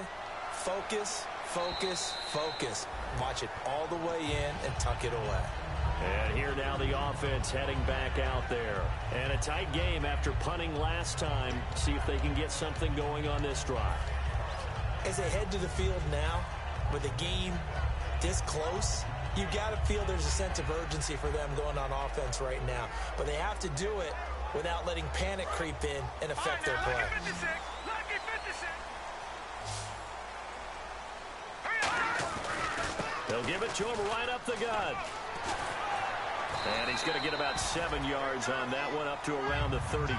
focus, focus, focus. Watch it all the way in and tuck it away. And here now the offense heading back out there. And a tight game after punting last time. See if they can get something going on this drive. As they head to the field now, with the game this close, you got to feel there's a sense of urgency for them going on offense right now. But they have to do it without letting panic creep in and affect their play. They'll give it to him right up the gut. And he's going to get about 7 yards on that one, up to around the 33.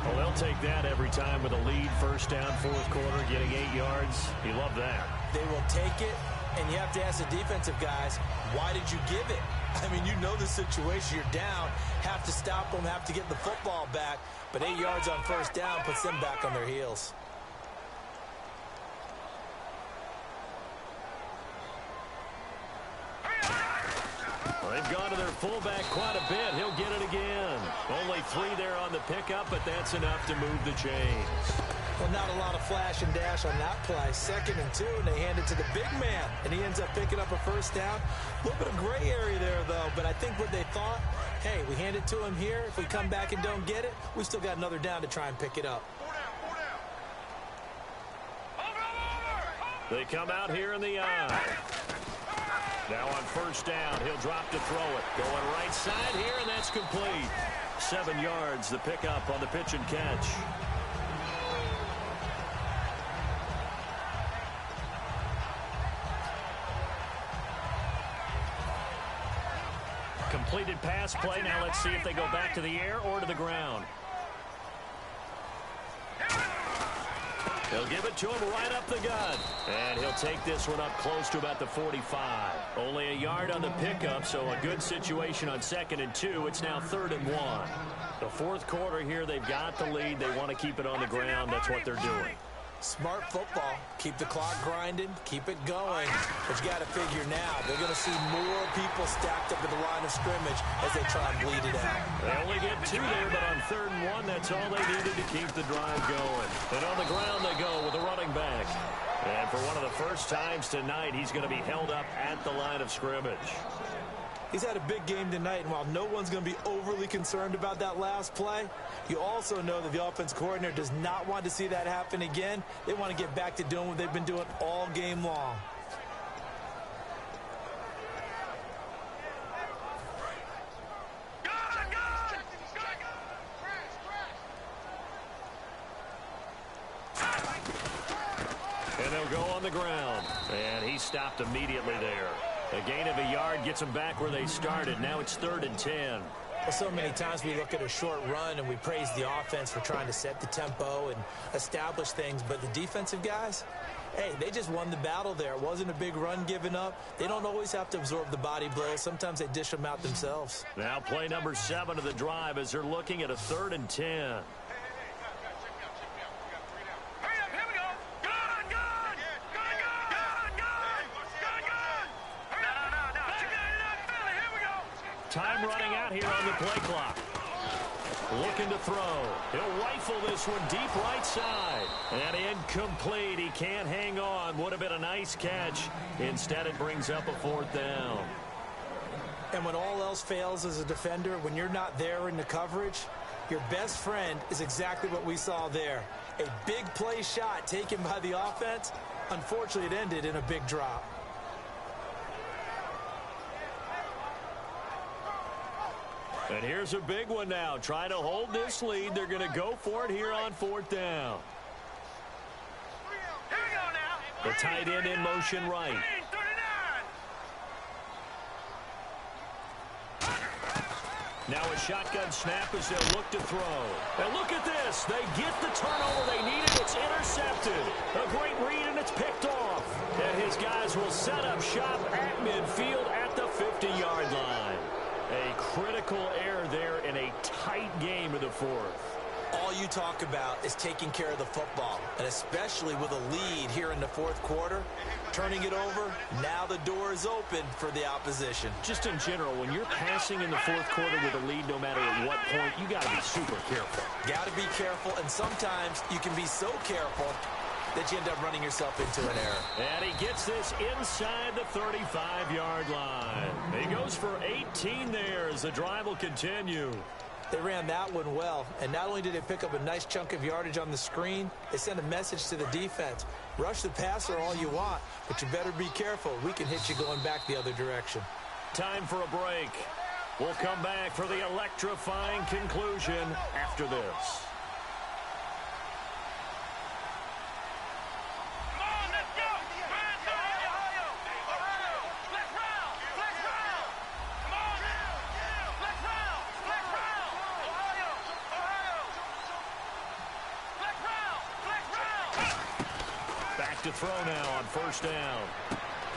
Well, they'll take that every time with a lead. 1st down, 4th quarter, getting 8 yards. You love that. They will take it, And you have to ask the defensive guys, why did you give it? I mean, you know the situation. You're down, have to stop them, have to get the football back. But 8 yards on first down puts them back on their heels. They've gone to their fullback quite a bit. He'll get it again. Only 3 there on the pickup, but that's enough to move the chains. Well, not a lot of flash and dash on that play. 2nd and 2, and they hand it to the big man, and he ends up picking up a first down. A little bit of gray area there, though, but I think what they thought, hey, we hand it to him here. If we come back and don't get it, we still got another down to try and pick it up. They come out here in the eye. Now on first down, he'll drop to throw it. Going right side here, and that's complete. 7 yards, the pickup on the pitch and catch. Completed pass play. Now let's see if they go back to the air or to the ground. He'll give it to him right up the gut. And he'll take this one up close to about the 45. Only a yard on the pickup, so a good situation on 2nd and 2. It's now 3rd and 1. The 4th quarter here, they've got the lead. They want to keep it on the ground. That's what they're doing. Smart football. Keep the clock grinding. Keep it going. But you got to figure now, they're going to see more people stacked up at the line of scrimmage as they try and bleed it out. They only get 2 there, but on 3rd and 1, that's all they needed to keep the drive going. And on the ground they go with a running back. And for one of the first times tonight, he's going to be held up at the line of scrimmage. He's had a big game tonight, and while no one's going to be overly concerned about that last play, you also know that the offense coordinator does not want to see that happen again. They want to get back to doing what they've been doing all game long. And they'll go on the ground. And he stopped immediately there. A gain of a yard gets them back where they started. Now it's 3rd and 10. Well, so many times we look at a short run and we praise the offense for trying to set the tempo and establish things. But the defensive guys, hey, they just won the battle there. It wasn't a big run given up. They don't always have to absorb the body blows. Sometimes they dish them out themselves. Now play number 7 of the drive as they're looking at a 3rd and 10. Time running out here on the play clock. Looking to throw. He'll rifle this one deep right side. And incomplete. He can't hang on. Would have been a nice catch. Instead, it brings up a 4th down. And when all else fails as a defender, when you're not there in the coverage, your best friend is exactly what we saw there. A big play shot taken by the offense. Unfortunately, it ended in a big drop. And here's a big one now. Trying to hold this lead. They're going to go for it here on 4th down. The tight end in motion right. Now a shotgun snap as they'll look to throw. And look at this. They get the turnover they needed. It's intercepted. A great read, and it's picked off. And his guys will set up shop at midfield at the 50-yard line. A critical error there in a tight game of the 4th. All you talk about is taking care of the football, and especially with a lead here in the 4th quarter, turning it over, now the door is open for the opposition. Just in general, when you're passing in the 4th quarter with a lead, no matter at what point, you got to be super careful. Got to be careful, and sometimes you can be so careful that you end up running yourself into an error. And he gets this inside the 35-yard line. He goes for 18 there as the drive will continue. They ran that one well, and not only did they pick up a nice chunk of yardage on the screen, they sent a message to the defense. Rush the passer all you want, but you better be careful. We can hit you going back the other direction. Time for a break. We'll come back for the electrifying conclusion after this. To throw now on first down.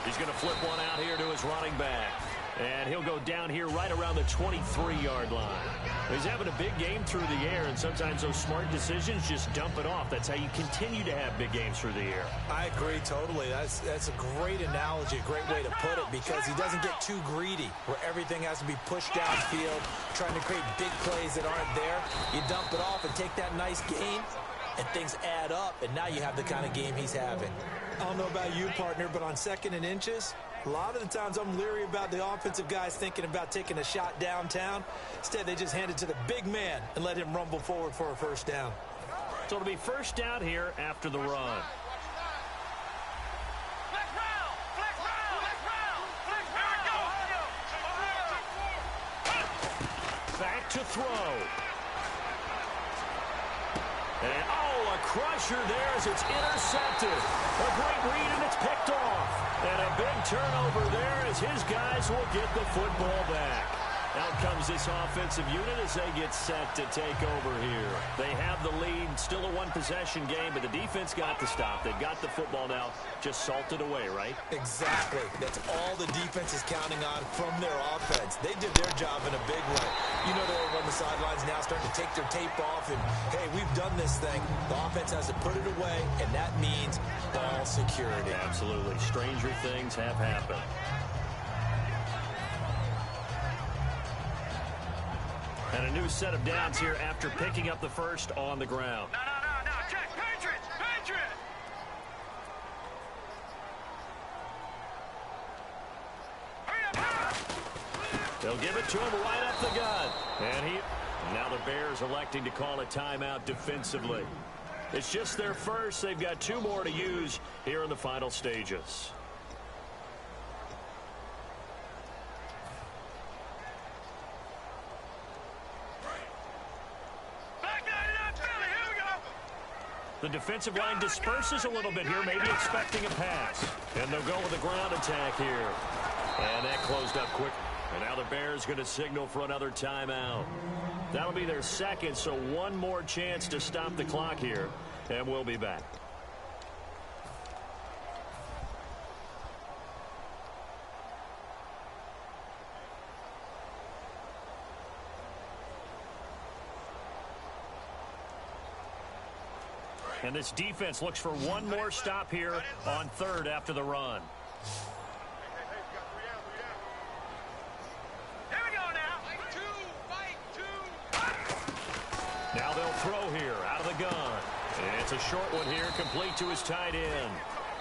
He's going to flip one out here to his running back. And he'll go down here right around the 23-yard line. He's having a big game through the air, and sometimes those smart decisions just dump it off. That's how you continue to have big games through the air. I agree totally. That's a great analogy, a great way to put it, because he doesn't get too greedy where everything has to be pushed downfield, trying to create big plays that aren't there. You dump it off and take that nice gain, and things add up, and now you have the kind of game he's having. I don't know about you, partner, but on 2nd and inches, a lot of the times I'm leery about the offensive guys thinking about taking a shot downtown. Instead, they just hand it to the big man and let him rumble forward for a first down. So it'll be first down here after the run. Back to throw. And, a crusher there as it's intercepted. A great read, and it's picked off. And a big turnover there as his guys will get the football back. Out comes this offensive unit as they get set to take over here. They have the lead, still a one-possession game, but the defense got to stop. They've got the football now, just salted away, right? Exactly. That's all the defense is counting on from their offense. They did their job in a big way. You know, they're over on the sidelines now starting to take their tape off, and, hey, we've done this thing. The offense has to put it away, and that means ball security. Absolutely. Stranger things have happened. And a new set of downs here after picking up the first on the ground. No. Check. Patriots. Hurry up. They'll give it to him right up the gut. And now the Bears electing to call a timeout defensively. It's just their first. They've got 2 more to use here in the final stages. The defensive line disperses a little bit here, maybe expecting a pass. And they'll go with a ground attack here. And that closed up quick. And now the Bears going to signal for another timeout. That'll be their second, so one more chance to stop the clock here. And we'll be back. And this defense looks for one more stop here on 3rd after the run. Here we go now. Fight two. Now they'll throw here out of the gun. And it's a short one here, complete to his tight end.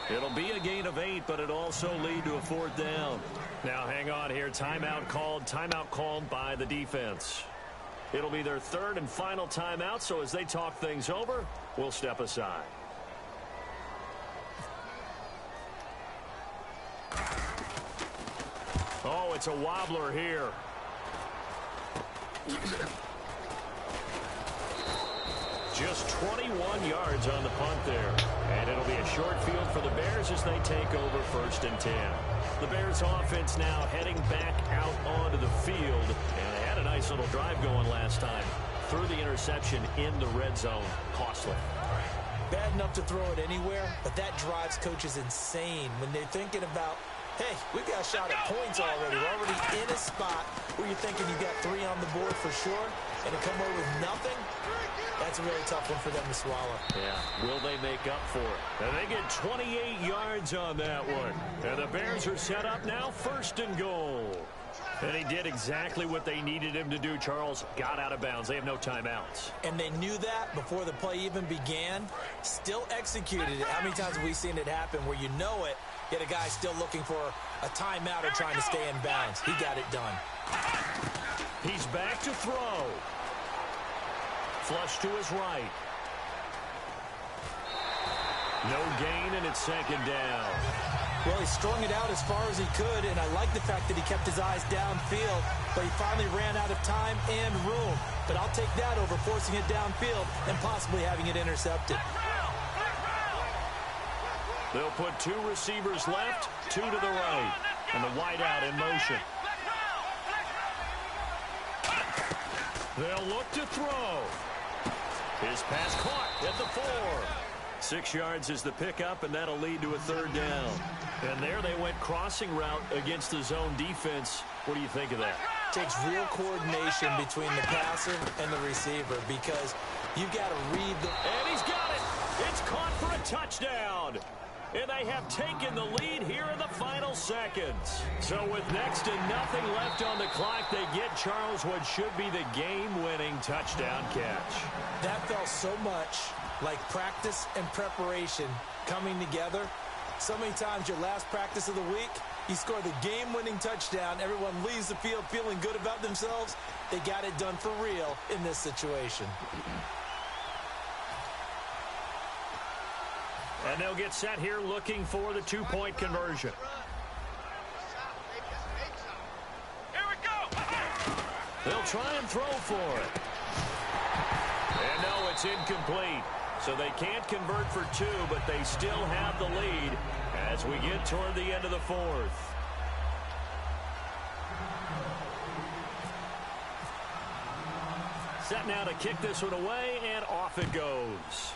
It'll be a gain of 8, but it'll also lead to a 4th down. Now hang on here. Timeout called by the defense. It'll be their 3rd and final timeout, so as they talk things over, we'll step aside. Oh, it's a wobbler here. Just 21 yards on the punt there. And it'll be a short field for the Bears as they take over 1st and 10. The Bears offense now heading back out onto the field. And they had a nice little drive going last time. Threw the interception in the red zone. Costly. Bad enough to throw it anywhere, but that drives coaches insane when they're thinking about, hey, we've got a shot at points already. We're already in a spot where you're thinking you got 3 on the board for sure, and to come away with nothing, that's a really tough one for them to swallow. Yeah, will they make up for it? And they get 28 yards on that one. And the Bears are set up now, 1st and goal. And he did exactly what they needed him to do, Charles. Got out of bounds. They have no timeouts. And they knew that before the play even began. Still executed it. How many times have we seen it happen where you know it, yet a guy still looking for a timeout or trying to stay in bounds? He got it done. He's back to throw. Flush to his right. No gain, and it's 2nd down. Well, he strung it out as far as he could, and I like the fact that he kept his eyes downfield, but he finally ran out of time and room. But I'll take that over forcing it downfield and possibly having it intercepted. They'll put 2 receivers left, 2 to the right, and the wideout in motion. They'll look to throw. His pass caught at the 4. 6 yards is the pickup, and that'll lead to a third down. And there they went crossing route against the zone defense. What do you think of that? Takes real coordination between the passer and the receiver because you've got to read the... And he's got it. It's caught for a touchdown. And they have taken the lead here in the final seconds. So with next to nothing left on the clock, they get Charles what should be the game-winning touchdown catch. That felt so much like practice and preparation coming together. So many times your last practice of the week, you score the game-winning touchdown. Everyone leaves the field feeling good about themselves. They got it done for real in this situation. And they'll get set here looking for the two-point conversion. Here we go. They'll try and throw for it. And no, it's incomplete. So they can't convert for 2, but they still have the lead as we get toward the end of the fourth. Set now to kick this one away, and off it goes.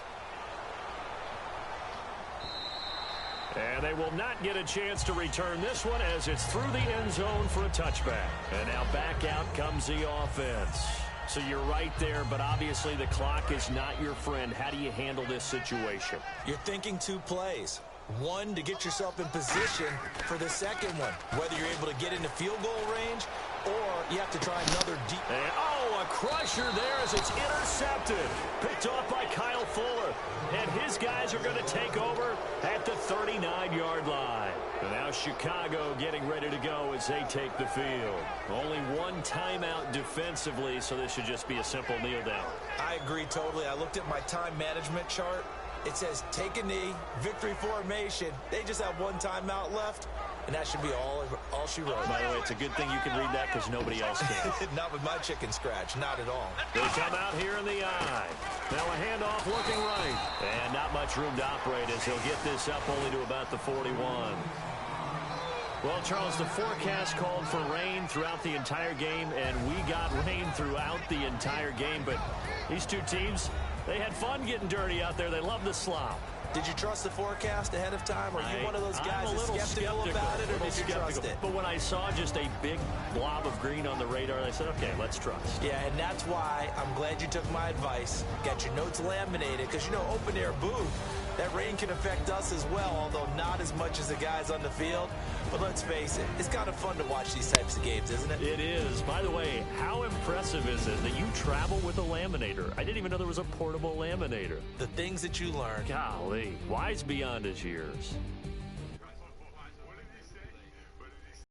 And they will not get a chance to return this one as it's through the end zone for a touchback. And now back out comes the offense. So you're right there, but obviously the clock is not your friend. How do you handle this situation? You're thinking 2 plays. One, to get yourself in position for the second one. Whether you're able to get into field goal range or you have to try another deep... And, a crusher there as it's intercepted. Picked off by Kyle Fuller. And his guys are going to take over at the 39-yard line. And now Chicago getting ready to go as they take the field. Only one timeout defensively, so this should just be a simple kneel down. I agree totally. I looked at my time management chart. It says take a knee, victory formation. They just have one timeout left, and that should be all she wrote. By the way, it's a good thing you can read that because nobody else can. Not with my chicken scratch, not at all. They come out here in the eye. Now a handoff looking right. And not much room to operate as he'll get this up only to about the 41. Well, Charles, the forecast called for rain throughout the entire game, and we got rain throughout the entire game. But these two teams, they had fun getting dirty out there. They love the slop. Did you trust the forecast ahead of time? Are you one of those guys that's skeptical about it, or did you trust it? But when I saw just a big blob of green on the radar, I said, okay, let's trust. Yeah, and that's why I'm glad you took my advice. Got your notes laminated, because, you know, open-air booth, that rain can affect us as well, although not as much as the guys on the field. But let's face it, it's kind of fun to watch these types of games, isn't it? It is. By the way, how impressive is it that you travel with a laminator? I didn't even know there was a portable laminator. The things that you learn. Golly, wise beyond his years.